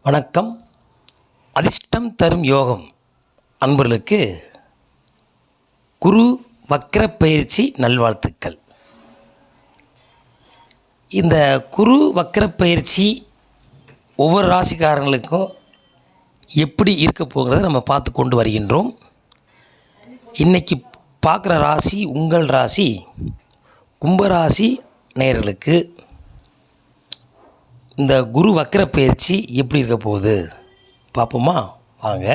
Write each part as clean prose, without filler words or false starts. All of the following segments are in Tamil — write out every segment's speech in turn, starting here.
வணக்கம். அதிர்ஷ்டம் தரும் யோகம் அன்பர்களுக்கு குரு வக்ர பயிற்சி நல்வாழ்த்துக்கள். இந்த குரு வக்ர பயிற்சி ஒவ்வொரு ராசிக்காரங்களுக்கும் எப்படி இருக்க போகிறத நம்ம பார்த்து கொண்டு வருகின்றோம். இன்றைக்கி பார்க்குற ராசி உங்கள் ராசி கும்பராசி நேயர்களுக்கு இந்த குரு வக்ர பயிற்சி எப்படி இருக்க போகுது பார்ப்போமா? வாங்க.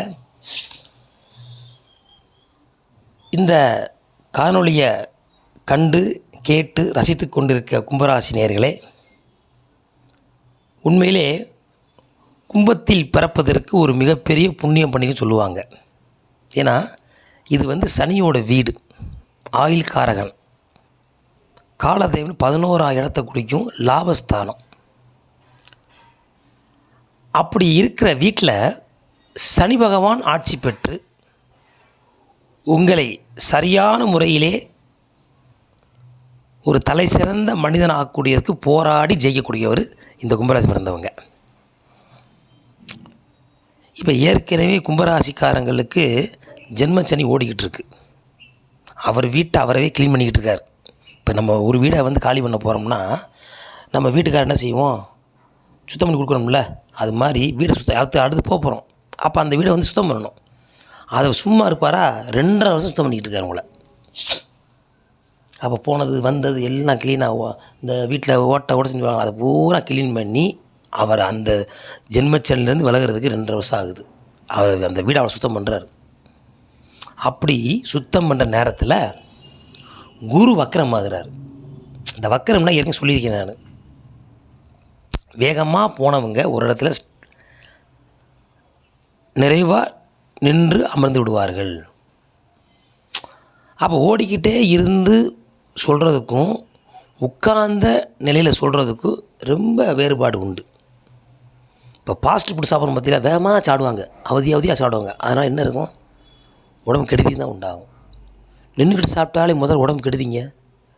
இந்த காணொளியை கண்டு கேட்டு ரசித்து கொண்டிருக்க கும்பராசி நேயர்களே, உண்மையிலே கும்பத்தில் பிறப்பதற்கு ஒரு மிகப்பெரிய புண்ணியம் பண்ணிக்க சொல்லுவாங்க. ஏன்னா இது சனியோட வீடு, ஆயுள் காரகன், காலதேவன் 11ஆம் இடத்தை குறிக்கும், லாபஸ்தானம். அப்படி இருக்கிற வீட்டில் சனி பகவான் ஆட்சி பெற்று உங்களை சரியான முறையிலே ஒரு தலை சிறந்த மனிதன் ஆகக்கூடியதுக்கு போராடி ஜெயிக்கக்கூடியவர் இந்த கும்பராசி பிறந்தவங்க. இப்போ ஏற்கனவே கும்பராசிக்காரங்களுக்கு ஜென்மச்சனி ஓடிக்கிட்டு இருக்கு. அவர் வீட்டை அவரவே க்ளீன் பண்ணிக்கிட்டு இருக்கார். இப்போ நம்ம ஒரு வீடை காலி பண்ண போகிறோம்னா நம்ம வீட்டுக்காரர் என்ன செய்வோம்? சுத்தம் பண்ணி கொடுக்குறோம்ல, அது மாதிரி வீடை அடுத்து போக போகிறோம். அப்போ அந்த வீடை சுத்தம் பண்ணணும். அதை சும்மா இருப்பாரா? 2.5 வருஷம் சுத்தம் பண்ணிக்கிட்டு இருக்காரு உங்களை. அப்போ போனது வந்தது எல்லாம் க்ளீனாக இந்த வீட்டில் ஓட்ட செஞ்சுவாங்க, அதை பூரா க்ளீன் பண்ணி அவர் அந்த ஜென்மச்சனிலேருந்து விலகிறதுக்கு 2.5 வருஷம் ஆகுது. அவர் அந்த வீடை அவர் சுத்தம் பண்ணுறாரு. அப்படி சுத்தம் பண்ணுற நேரத்தில் குரு வக்கரமாகிறார். இந்த வக்கரம்னா ஏற்கனவே சொல்லியிருக்கேன் நான். வேகமாக போனவங்க ஒரு இடத்துல நிறைவாக நின்று அமர்ந்து விடுவார்கள். அப்போ ஓடிக்கிட்டே இருந்து சொல்கிறதுக்கும் உட்கார்ந்த நிலையில் சொல்கிறதுக்கும் ரொம்ப வேறுபாடு உண்டு. இப்போ ஃபாஸ்ட் ஃபுட் சாப்பிட்ற பற்றியில் வேகமாக சாடுவாங்க, அவதியாக சாடுவாங்க. அதனால் என்ன இருக்கும்? உடம்பு கெடுதி தான் உண்டாகும். நின்றுக்கிட்டு சாப்பிட்டாலே முதல் உடம்பு கெடுதிங்க.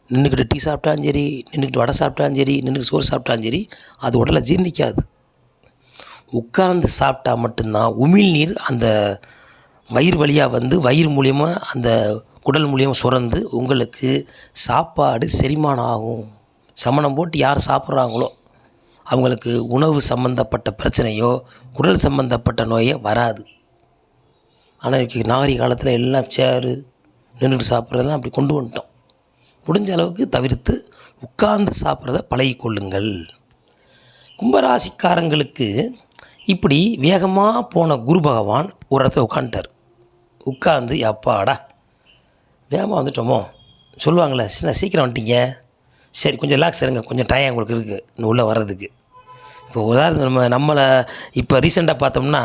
நின்றுக்கிட்டு டீ சாப்பிட்டாலும் சரி, நின்றுக்கிட்டு வடை சாப்பிட்டாலும் சரி, நின்றுக்கிட்டு சோறு சாப்பிட்டாலும் சரி, அது உடலை ஜீர்ணிக்காது. உட்கார்ந்து சாப்பிட்டா மட்டும்தான் உமிழ்நீர் அந்த வயிறு வழியாக வயிறு மூலியமாக அந்த குடல் மூலியமாக சுரந்து உங்களுக்கு சாப்பாடு செரிமானம் ஆகும். சமணம் போட்டு யார் சாப்பிட்றாங்களோ அவங்களுக்கு உணவு சம்பந்தப்பட்ட பிரச்சனையோ குடல் சம்பந்தப்பட்ட நோயோ வராது. ஆனால் இன்றைக்கி நாகரிக காலத்தில் எல்லாம் சேரு நின்றுட்டு சாப்பிட்றது தான் அப்படி கொண்டு வந்துட்டோம். முடிஞ்ச அளவுக்கு தவிர்த்து உட்கார்ந்து சாப்பிட்றத பழகிக்கொள்ளுங்கள். கும்பராசிக்காரங்களுக்கு இப்படி வேகமாக போன குரு பகவான் ஒரு இடத்துல உட்காந்துட்டார். உட்காந்து அப்பாடா வேகமாக வந்துட்டோமோ சொல்லுவாங்களே, சீக்கிரம் வந்துட்டீங்க, சரி கொஞ்சம் ரிலாக்ஸ் இருங்க, கொஞ்சம் டைம் உங்களுக்கு இருக்குது இன்னும் உள்ளே வர்றதுக்கு. இப்போ உதாரணம் நம்மளை இப்போ ரீசெண்டாக பார்த்தோம்னா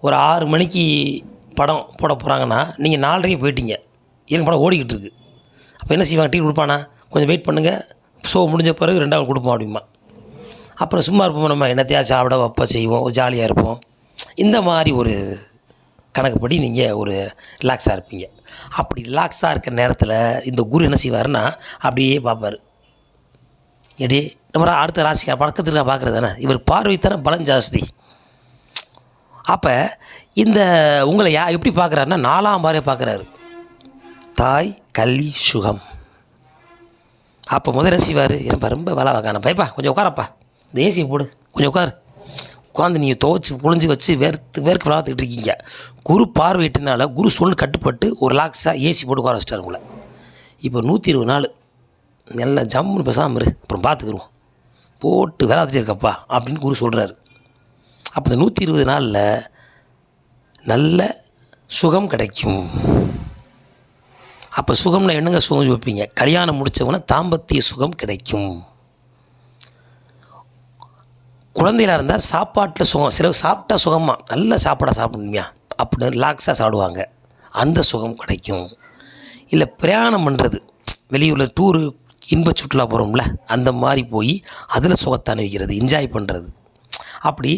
ஒரு 6 மணிக்கு படம் போட போகிறாங்கன்னா நீங்கள் 4:30 போயிட்டீங்க, எனக்கு படம் ஓடிக்கிட்டு இருக்குது. அப்போ என்ன செய்வாங்க? டீ கொடுப்பானா? கொஞ்சம் வெயிட் பண்ணுங்கள், ஷோ முடிஞ்ச பிறகு 2வது கொடுப்போம் அப்படிமா. அப்புறம் சும்மா இருப்போம், நம்ம என்னத்தையா சாப்பிட வைப்ப செய்வோம், ஜாலியாக இருப்போம். இந்த மாதிரி ஒரு கணக்குப்படி நீங்கள் ஒரு ரிலாக்ஸாக இருப்பீங்க. அப்படி ரிலாக்ஸாக இருக்கிற நேரத்தில் இந்த குரு என்ன செய்வார்னா அப்படியே பார்ப்பார். எப்படி நம்ம அடுத்த ராசிக்கார பழக்கத்துக்காக பார்க்குறது தானே, இவர் பார்வைத்தானே பலம் ஜாஸ்தி. அப்போ இந்த உங்களை எப்படி பார்க்குறாருன்னா 4ஆம் பார்வையை பார்க்குறாரு. தாய் கல்வி சுகம். அப்போ முதல் என்ன செய்வார்? என்னப்பா ரொம்ப வேலை வாக்கான பைப்பா, கொஞ்சம் உட்காரப்பா, இந்த ஏசியை போடு, கொஞ்சம் உட்காந்து நீங்கள் துவச்சி புழிஞ்சு வச்சு வேர்க்கு வளர்த்துக்கிட்டு இருக்கீங்க. குரு பார்வையிட்டனால குரு சொல்லு கட்டுப்பட்டு ஒரு ரிலாக்ஸாக ஏசி போட்டு உட்கார வச்சிட்டாரு உங்களை. இப்போ 120 நாள் நல்லா ஜம்முன்னு பேசாமல் இரு, அப்புறம் பார்த்துக்குருவோம், போட்டு வேலை பார்த்துட்டே இருக்கப்பா அப்படின்னு குரு சொல்கிறாரு. அப்போ இந்த 120 நாளில் நல்ல சுகம் கிடைக்கும். அப்போ சுகம்னா என்னங்க சுகம் வைப்பீங்க? கல்யாணம் முடித்தவங்கன்னா தாம்பத்திய சுகம் கிடைக்கும். குழந்தைகளாக இருந்தால் சாப்பாட்டில் சுகம், சில சாப்பிட்டா சுகமாக நல்ல சாப்பாடாக சாப்பிடுமியா அப்படின்னு ரிலாக்ஸாக சாப்பிடுவாங்க, அந்த சுகம் கிடைக்கும். இல்லை பிரயாணம் பண்ணுறது, வெளியூரில் டூரு இன்ப சுற்றுலா போகிறோம்ல, அந்த மாதிரி போய் அதில் சுகத்தை அனுபவிக்கிறது, என்ஜாய் பண்ணுறது. அப்படி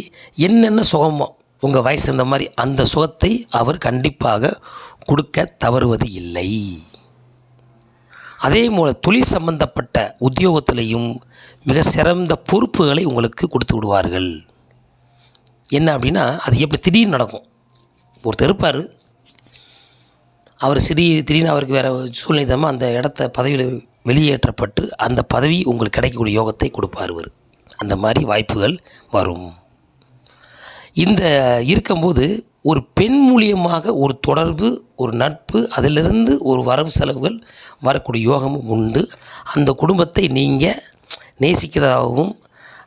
என்னென்ன சுகமோ உங்கள் வயசு இந்த மாதிரி அந்த சுகத்தை அவர் கண்டிப்பாக கொடுக்க தவறுவது இல்லை. அதே போல் தொழில் சம்பந்தப்பட்ட உத்தியோகத்திலையும் மிக சிறந்த பொறுப்புகளை உங்களுக்கு கொடுத்து விடுவார்கள். என்ன அப்படின்னா, அது எப்படி திடீர்னு நடக்கும். ஒருத்தர் இருப்பார், அவர் திடீர்னு அவருக்கு வேறு சூழ்நிலை தரமாக அந்த இடத்த பதவியில் வெளியேற்றப்பட்டு அந்த பதவி உங்களுக்கு கிடைக்கக்கூடிய யோகத்தை கொடுப்பார் இவர். அந்த மாதிரி வாய்ப்புகள் வரும். இந்த இருக்கும்போது ஒரு பெண் மூலியமாக ஒரு தொடர்பு, ஒரு நட்பு, அதிலிருந்து ஒரு வரவு செலவுகள் வரக்கூடிய யோகமும் உண்டு. அந்த குடும்பத்தை நீங்கள் நேசிக்கிறதாகவும்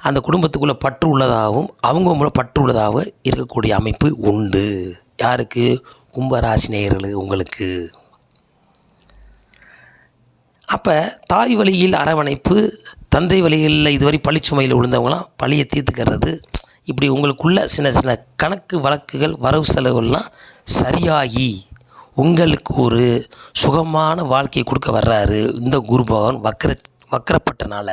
அந்த குடும்பத்துக்குள்ளே பற்று உள்ளதாகவும் அவங்க மூலம் பற்று உள்ளதாக இருக்கக்கூடிய அமைப்பு உண்டு. யாருக்கு? கும்பராசி நேயர்கள் உங்களுக்கு. அப்போ தாய் வழியில் அரவணைப்பு, தந்தை வழிகளில் இதுவரை பழிச்சுமையில் விழுந்தவங்களாம் பழியை தீர்த்துக்கிறது, இப்படி உங்களுக்குள்ள சின்ன சின்ன கணக்கு வழக்குகள் வரவு செலவுகள்லாம் சரியாகி உங்களுக்கு ஒரு சுகமான வாழ்க்கையை கொடுக்க வர்றாரு இந்த குரு பகவான். வக்கரப்பட்டனால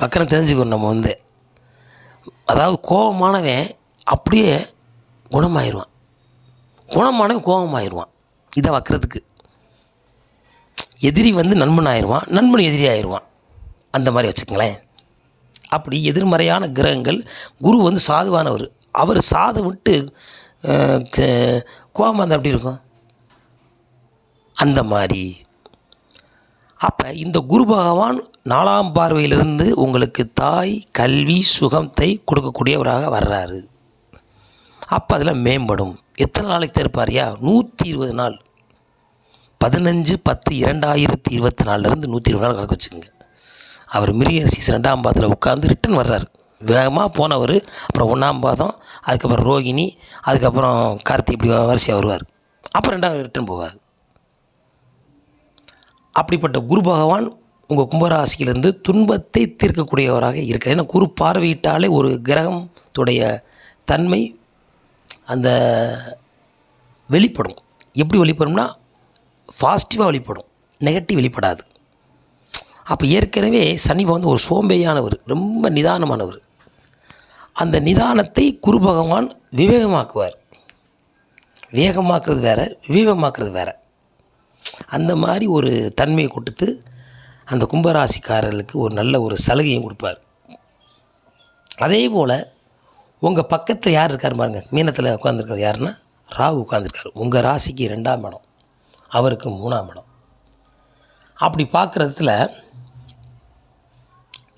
வக்கரம் தெரிஞ்சுக்கணும் நம்ம அதாவது கோபமானவன் அப்படியே குணமாயிடுவான், குணமானவன் கோபமாயிடுவான். இதை வக்கரத்துக்கு எதிரி நண்பன் ஆயிடுவான், நண்பன் எதிரி ஆயிடுவான். அந்த மாதிரி வச்சுக்கங்களேன். அப்படி எதிர்மறையான கிரகங்கள். குரு சாதுவானவர், அவர் சாதம் விட்டு கோபம் இருந்தால் எப்படி இருக்கும், அந்த மாதிரி. அப்போ இந்த குரு பகவான் 4ஆம் பார்வையிலிருந்து உங்களுக்கு தாய், கல்வி, சுகத்தை கொடுக்கக்கூடியவராக வர்றாரு. அப்போ அதில் மேம்படும். எத்தனை நாளைக்கு இருப்பாரியா? 120 நாள். 15/10/2024 120 நாள் கணக்கு வச்சுக்கோங்க. அவர் மிருகசீரிஷ 2ஆம் பாதத்தில் உட்காந்து ரிட்டன் வர்றார். வேகமாக போனவர் அப்புறம் 1ஆம் பாதம், அதுக்கப்புறம் ரோகிணி, அதுக்கப்புறம் கார்த்திகை, இப்படி வரிசையாக வருவார். அப்புறம் 2ஆவது ரிட்டன் போவார். அப்படிப்பட்ட குரு பகவான் உங்கள் கும்பராசியிலிருந்து துன்பத்தை தீர்க்கக்கூடியவராக இருக்கிறார். ஏன்னா குரு பார்வையிட்டாலே ஒரு கிரகத்துடைய தன்மை அந்த வெளிப்படும். எப்படி வெளிப்படும்னா பாசிட்டிவாக வெளிப்படும், நெகட்டிவ் வெளிப்படாது. அப்போ ஏற்கனவே சனி ஒரு சோம்பேறியானவர், ரொம்ப நிதானமானவர். அந்த நிதானத்தை குரு பகவான் விவேகமாக்குவார். வேகமாக்குறது வேறு, விவேகமாக்குறது வேறு. அந்த மாதிரி ஒரு தன்மையை கொடுத்து அந்த கும்பராசிக்காரர்களுக்கு ஒரு நல்ல ஒரு சலுகையும் கொடுப்பார். அதே போல் உங்கள் பக்கத்தில் யார் இருக்கார் பாருங்க, மீனத்தில் உட்காந்துருக்கார் யாருன்னா ராகு உட்காந்துருக்கார். உங்கள் ராசிக்கு 2ஆம் இடம், அவருக்கு 3ஆம் இடம். அப்படி பார்க்குறதுல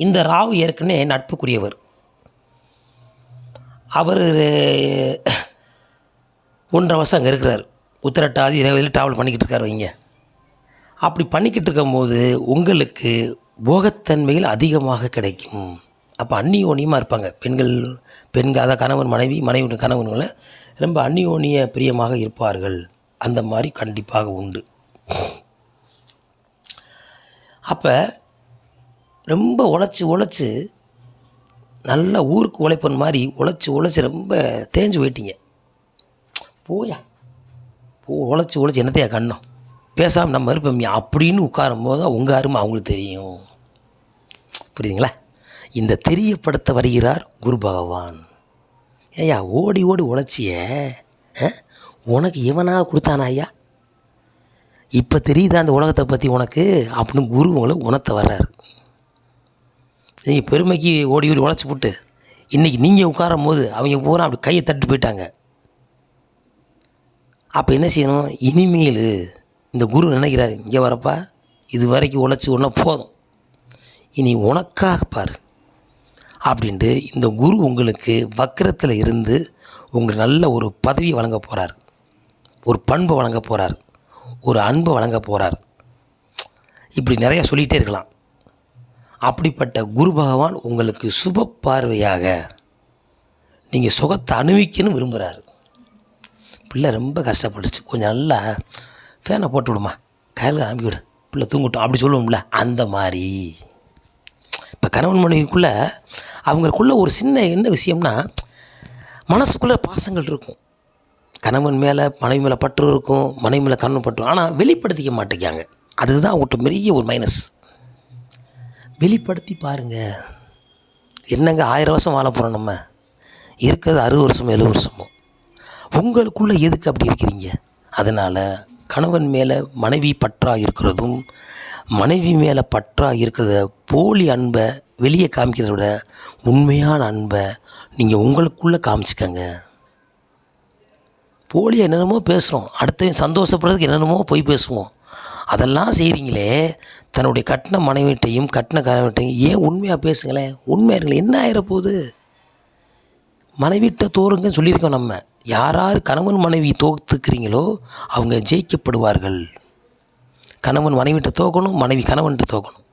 இந்த ராகு ஏற்கனவே நட்புக்குரியவர். அவர் 1.5 வருஷம் அங்கே இருக்கிறார். உத்திரட்டாதி இரவில் ட்ராவல் பண்ணிக்கிட்டு இருக்கார் வைங்க. அப்படி பண்ணிக்கிட்டு இருக்கும்போது உங்களுக்கு போகத்தன்மைகள் அதிகமாக கிடைக்கும். அப்போ அந்நியோன்யமாக இருப்பாங்க பெண்கள் அதாவது கணவன் மனைவி, கணவன்களை ரொம்ப அந்நியோன்ய பிரியமாக இருப்பார்கள். அந்த மாதிரி கண்டிப்பாக உண்டு. அப்போ ரொம்ப உழைச்சி நல்ல ஊருக்கு உழைப்பன் மாதிரி உழைச்சி ரொம்ப தேஞ்சு போயிட்டீங்க. உழைச்சி என்னத்தையா கண்ணோம், பேசாமல் நம்ம இருப்போம் அப்படின்னு உட்காரும் போது தான் உங்கள் அருமை அவங்களுக்கு தெரியும். புரியுதுங்களா? இந்த தெரியப்படுத்த வருகிறார் குரு பகவான். ஏய்யா ஓடி உழைச்சிய உனக்கு இவனாக கொடுத்தானா ஐயா, இப்போ தெரியுதா அந்த உலகத்தை பற்றி உனக்கு அப்படின்னு குரு உங்களை உணர்த்த வர்றாரு. நீங்கள் பெருமைக்கு ஓடி உழைச்சி போட்டு இன்றைக்கி நீங்கள் உட்காரும் போது அவங்க பூரா அப்படி கையை தட்டு போயிட்டாங்க. அப்போ என்ன செய்யணும்? இனிமேல் இந்த குரு நினைக்கிறாரு, இங்கே வரப்பா இது வரைக்கும் உழைச்சி ஒன்றா போதும், இனி உனக்காக பாரு அப்படின்ட்டு இந்த குரு உங்களுக்கு வக்கரத்தில் இருந்து உங்களுக்கு நல்ல ஒரு பதவி வழங்க போகிறார், ஒரு பண்பை வழங்க போகிறார், ஒரு அன்பை வழங்க போகிறார். இப்படி நிறையா சொல்லிகிட்டே இருக்கலாம். அப்படிப்பட்ட குரு பகவான் உங்களுக்கு சுப பார்வையாக நீங்கள் சுகத்தை அனுபவிக்கணும்னு விரும்புகிறாரு. பிள்ளை ரொம்ப கஷ்டப்பட்டுச்சு, கொஞ்சம் நல்லா ஃபேனை போட்டு விடுமா, கையில் அனுப்பி விடு, பிள்ளை தூங்கட்டும் அப்படி சொல்லுவோம்ல, அந்த மாதிரி. இப்போ கணவன் மனைவிக்குள்ளே அவங்களுக்குள்ள ஒரு சின்ன என்ன விஷயம்னா, மனசுக்குள்ளே பாசங்கள் இருக்கும். கணவன் மேலே மனைவி மேலே பற்று இருக்கும், மனைவி மேலே கணவன் பற்று, ஆனால் வெளிப்படுத்திக்க மாட்டேங்காங்க. அதுதான் அவங்கள்ட்ட பெரிய ஒரு மைனஸ். வெளிப்படுத்தி பாருங்கள். என்னங்க 1000 வருஷம் வாழ போகிறோம், நம்ம இருக்கிறது 60 வருஷமோ 70 வருஷமோ. உங்களுக்குள்ளே எதுக்கு அப்படி இருக்கிறீங்க? அதனால் கணவன் மேலே மனைவி பற்றாக இருக்கிறதும், மனைவி மேலே பற்றாக இருக்கிறத போலி அன்பை வெளியே காமிக்கிறத விட உண்மையான அன்பை நீங்கள் உங்களுக்குள்ளே காமிச்சிக்கங்க. போலியாக என்னென்னமோ பேசுகிறோம், அடுத்தவன் சந்தோஷப்படுறதுக்கு என்னென்னமோ போய் பேசுவோம். அதெல்லாம் செய்கிறீங்களே, தன்னுடைய கட்டின மனைவிட்டையும் கட்டின கணவன்கிட்டையும் ஏன் உண்மையாக பேசுங்களேன். உண்மையாக இருங்களேன், என்ன ஆயிரப்போகுது? மனைவிட்ட தோறுங்கன்னு சொல்லியிருக்கோம் நம்ம. யார் கணவன் மனைவி தோத்துக்கிறீங்களோ அவங்க ஜெயிக்கப்படுவார்கள். கணவன் மனைவிட்ட தோக்கணும், மனைவி கணவன்கிட்ட தோக்கணும்.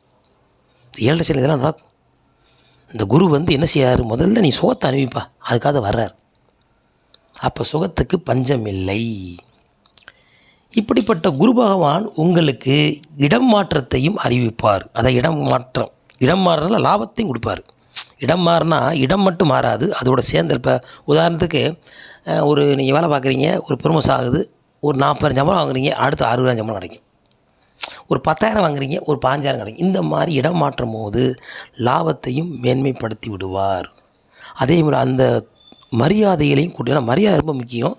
7 சில இதெல்லாம் நடக்கும். இந்த குரு என்ன செய்யார், முதல்ல நீ சுகத்தை அனுப்பிப்பா, அதுக்காக வர்றார். அப்போ சுகத்துக்கு பஞ்சம் இல்லை. இப்படிப்பட்ட குரு பகவான் உங்களுக்கு இடம் மாற்றத்தையும் அறிவிப்பார். அதை இடம் மாறுறதுனால லாபத்தையும் கொடுப்பார். இடம் மாறினா இடம் மட்டும் மாறாது, அதோட சேர்ந்து. இப்போ உதாரணத்துக்கு ஒரு நீங்கள் வேலை பார்க்குறீங்க, ஒரு ப்ரொமோஷன் ஆகுது, ஒரு 40,000 சம்பளம் வாங்குறீங்க, அடுத்து 60,000 சம்பளம் கிடைக்கும். ஒரு 10,000 வாங்குறீங்க, ஒரு 5,000 கிடைக்கும். இந்த மாதிரி இடம் மாற்றும் போது லாபத்தையும் மேன்மைப்படுத்தி விடுவார். அதே மாதிரி அந்த மரியாதைகளையும் கூட்டி, ஏன்னா மரியாதை ரொம்ப முக்கியம்,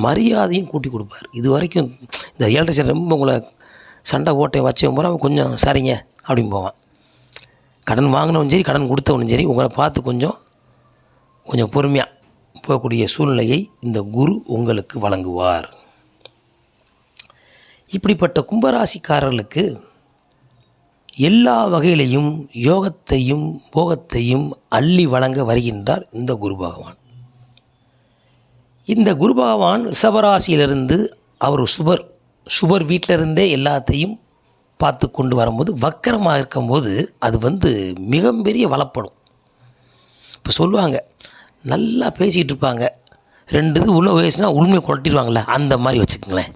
மரியாதையும் கூட்டி கொடுப்பார். இது வரைக்கும் இந்த 7 சனி ரொம்ப உங்களை சண்டை ஓட்டை வச்சவன் போகிற அவன் கொஞ்சம் சரிங்க அப்படின்னு போவான். கடன் வாங்கினவனும் சரி, கடன் கொடுத்தவனும் சரி, உங்களை பார்த்து கொஞ்சம் பொறுமையாக போகக்கூடிய சூழ்நிலையை இந்த குரு உங்களுக்கு வழங்குவார். இப்படிப்பட்ட கும்பராசிக்காரர்களுக்கு எல்லா வகையிலையும் யோகத்தையும் போகத்தையும் அள்ளி வழங்க வருகின்றார் இந்த குரு பகவான். இந்த குரு பகவான் ரிஷபராசியிலிருந்து அவர் சுபர் வீட்டிலிருந்தே எல்லாத்தையும் பார்த்து கொண்டு வரும்போது வக்கரமாக இருக்கும்போது அது மிகப்பெரிய வளப்படும். இப்போ சொல்லுவாங்க, நல்லா பேசிகிட்டு இருப்பாங்க, 2 இது உள்ளே வயசுனா உண்மையை குழட்டிடுவாங்களே, அந்த மாதிரி வச்சுக்கோங்களேன்.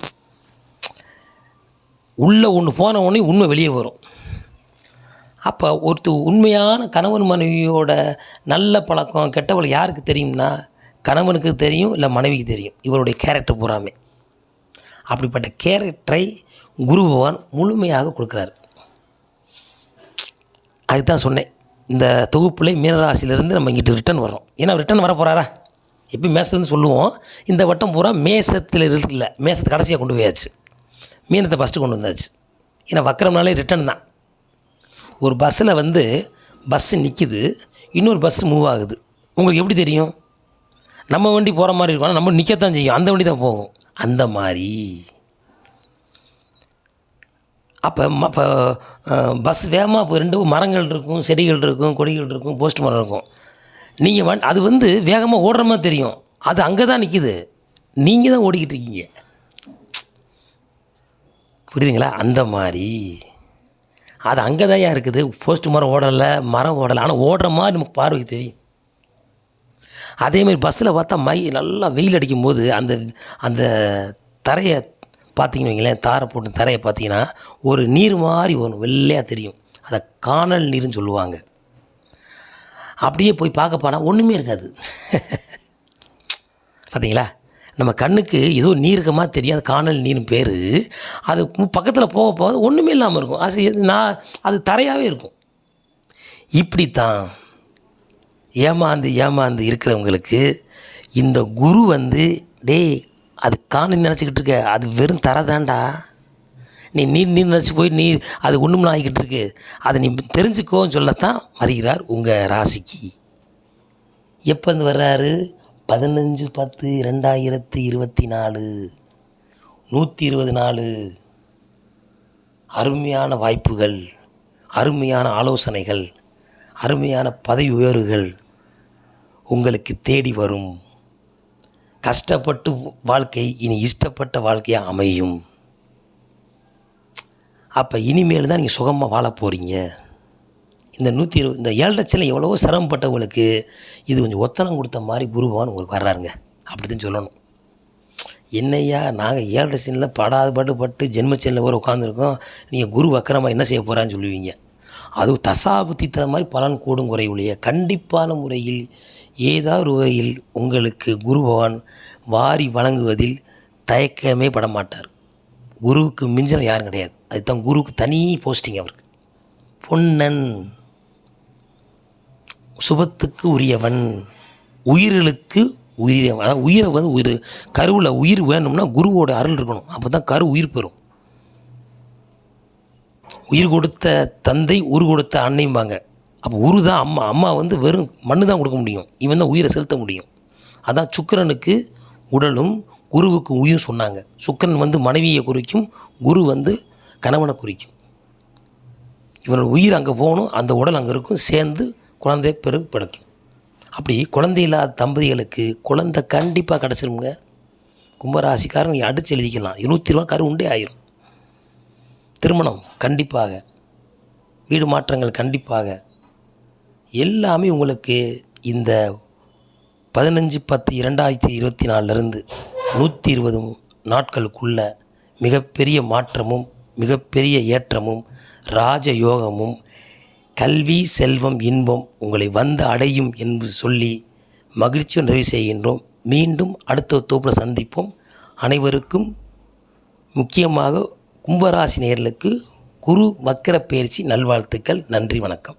உள்ளே ஒன்று போன உடனே உண்மை வெளியே வரும். அப்போ உண்மையான கணவன் மனைவியோட நல்ல பழக்கம் கெட்ட பழக்கம் யாருக்கு தெரியும்னா, கணவனுக்கு தெரியும், இல்லை மனைவிக்கு தெரியும். இவருடைய கேரக்டர் பூராமே. அப்படிப்பட்ட கேரக்டரை குரு பகவான் முழுமையாக கொடுக்குறாரு. அதுதான் சொன்னேன், இந்த தொகுப்பில் மீனராசியிலேருந்து நம்ம இங்கிட்டு ரிட்டன் வர்றோம். ஏன்னா ரிட்டன் வர போகிறாரா, எப்பயும் மேசத்துலேருந்து சொல்லுவோம். இந்த வட்டம் பூரா மேசத்தில் இல்லை, மேசத்தை கடைசியாக கொண்டு போயாச்சு, மீனத்தை ஃபஸ்ட்டு கொண்டு வந்தாச்சு. ஏன்னா வக்கரம்னாலே ரிட்டன் தான். ஒரு பஸ்ஸில் பஸ்ஸு நிற்கிது, இன்னொரு பஸ்ஸு மூவ் ஆகுது. உங்களுக்கு எப்படி தெரியும்? நம்ம வண்டி போகிற மாதிரி இருக்கும், ஆனால் நம்ம நிற்கத்தான் செய்யும், அந்த வண்டி தான் போகும். அந்த மாதிரி அப்போ பஸ் வேகமாக இப்போ 2 மரங்கள் இருக்கும், செடிகள் இருக்கும், கொடிகள் இருக்கும், போஸ்ட் மரம் இருக்கும். நீங்கள் அது வேகமாக ஓடுற மாதிரி தெரியும், அது அங்கே தான் நிற்கிது, நீங்கள் தான் ஓடிக்கிட்டு இருக்கீங்க. புரியுதுங்களா? அந்த மாதிரி அது அங்கே தான் இருக்குது. போஸ்ட் மரம் ஓடலை, மரம் ஓடலை, ஆனால் ஓடுற மாதிரி நமக்கு பார்வைக்கு தெரியும். அதேமாதிரி பஸ்ஸில் பார்த்தா நல்லா வெயில் அடிக்கும்போது அந்த தரையை பார்த்தீங்கன்னு வைங்களேன், தாரை போட்டு தரையை பார்த்தீங்கன்னா ஒரு நீர் மாதிரி வரும், வெள்ளையாக தெரியும். அதை காணல் நீர்னு சொல்லுவாங்க. அப்படியே போய் பார்க்க போனால் ஒன்றுமே இருக்காது. பார்த்தீங்களா? நம்ம கண்ணுக்கு ஏதோ நீர் இருக்க மாதிரி தெரியும், அது காணல் நீர்னு பேர். அது பக்கத்தில் போக ஒன்றுமே இல்லாமல் இருக்கும். அது தரையாகவே இருக்கும். இப்படித்தான் ஏமாந்து இருக்கிறவங்களுக்கு இந்த குரு டேய் அது காணல் நினச்சிக்கிட்டு இருக்க, அது வெறும் தரை தான்டா, நீ நீர் நினச்சி போய் அது ஒன்றும் ஆகிக்கிட்டு இருக்கு, அதை நீ தெரிஞ்சுக்கோன்னு சொல்லத்தான் வருகிறார் உங்கள் ராசிக்கு. எப்போ வர்றாரு? 15/10/2024, 120 நாள். அருமையான வாய்ப்புகள், அருமையான ஆலோசனைகள், அருமையான பதவி உயர்வுகள் உங்களுக்கு தேடி வரும். கஷ்டப்பட்டு வாழ்க்கை இனி இஷ்டப்பட்ட வாழ்க்கையாக அமையும். அப்போ இனிமேல் தான் நீங்கள் சுகமாக வாழ போகிறீங்க. இந்த 120 இந்த 7 லட்சத்தில் எவ்வளவோ சிரமப்பட்டவங்களுக்கு இது கொஞ்சம் ஒத்தனம் கொடுத்த மாதிரி குரு பகவான் உங்களுக்கு வர்றாருங்க, அப்படி தான் சொல்லணும். என்னையா நாங்கள் 7 லட்சத்தில் பட்டு ஜென்மச்சனில் ஒரு உட்காந்துருக்கோம், நீங்கள் குரு வக்கரமாக என்ன செய்ய போகிறான்னு சொல்லுவீங்க. அதுவும் தசாபுத்தி தகுந்த மாதிரி பலன் கூடும் குறைவுலையே கண்டிப்பான முறையில் ஏதாவது வகையில் உங்களுக்கு குரு பகவான் வாரி வழங்குவதில் தயக்கமே பட மாட்டார். குருவுக்கு மிஞ்சின யாரும் கிடையாது. அதுதான் குருவுக்கு தனி போஸ்டிங். அவருக்கு பொன்னன், சுபத்துக்கு உரியவன், உயிர்களுக்கு உயிரியவன். அதாவது உயிரை உயிர் கருவில் உயிர் வேணும்னா குருவோட அருள் இருக்கணும், அப்போ தான் கரு உயிர் பெறும். உயிர் கொடுத்த தந்தை உரு கொடுத்த அன்னையும்பாங்க. அப்போ உரு தான் அம்மா. அம்மா வந்து வெறும் மண்ணு தான் கொடுக்க முடியும், இவன் தான் உயிரை செலுத்த முடியும். அதான் சுக்கிரனுக்கு உடலும் குருவுக்கு உயிரும் சொன்னாங்க. சுக்கிரன் வந்து மனைவியை குறிக்கும், குரு வந்து கணவனை குறிக்கும். இவனோட உயிர் அங்கே போகணும், அந்த உடல் அங்கே இருக்கும், சேர்ந்து குழந்தை பிறக்கும். அப்படி குழந்தை இல்லாத தம்பதிகளுக்கு குழந்தை கண்டிப்பாக கிடச்சிருமுங்க. கும்பராசிக்காரன் அடித்து எழுதிக்கலாம், 120 கரு உண்டே ஆயிரும். திருமணம் கண்டிப்பாக, வீடு மாற்றங்கள் கண்டிப்பாக, எல்லாமே உங்களுக்கு இந்த 15/10/2024 120 நாட்களுக்குள்ள மிகப்பெரிய மாற்றமும் மிகப்பெரிய ஏற்றமும் ராஜயோகமும் கல்வி செல்வம் இன்பம் உங்களை வந்து அடையும் என்று சொல்லி மகிழ்ச்சியை நிறைவு செய்கின்றோம். மீண்டும் அடுத்த தொகுப்பில் சந்திப்போம். அனைவருக்கும், முக்கியமாக கும்பராசி நேயர்களுக்கு குரு வக்கிர பயிற்சி நல்வாழ்த்துக்கள். நன்றி, வணக்கம்.